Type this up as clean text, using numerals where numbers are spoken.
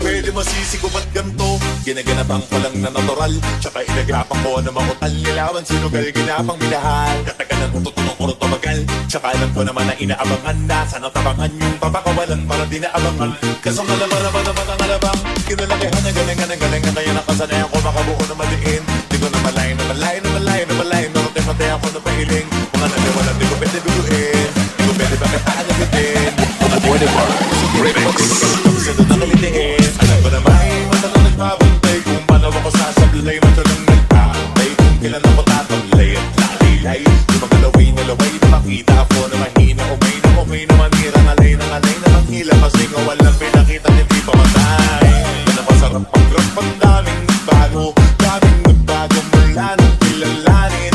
pwede masisi ko ba't ganto? Ginaganapan ko lang na natural, tsaka inagapan ko na makutal. Nilawan sinugal, ginapang minahal. Katagalan ko tutulong ko tumagal, tsaka alam ko naman na inaabangan na sana tabangan yung papakawalan para di naabangan. Kasong alaban naman naman ang alabang, kinalakihan na galing na kaya nakasanayan ko makabuo na maliin. Di ko na malayo na Norte patay ako na pahiling. Mga naliwalan di ko pwede biguin, di ko pwede bakit aanabitin. Mga pwede ba? Sa doon nakalitiin. Alam ko na may mata na nagpapantay, kung paano ako sasablay, mata lang nagpapantay, kung kailan ako tatablay at lalilay. Yung mga laway na makita ako na mahina, umay na manira, ngalay na manghila, kasi nga walang pinakita hindi pa matay. Yan ang masarap pag-rap, ang daming nagbago mula nang kilalanin.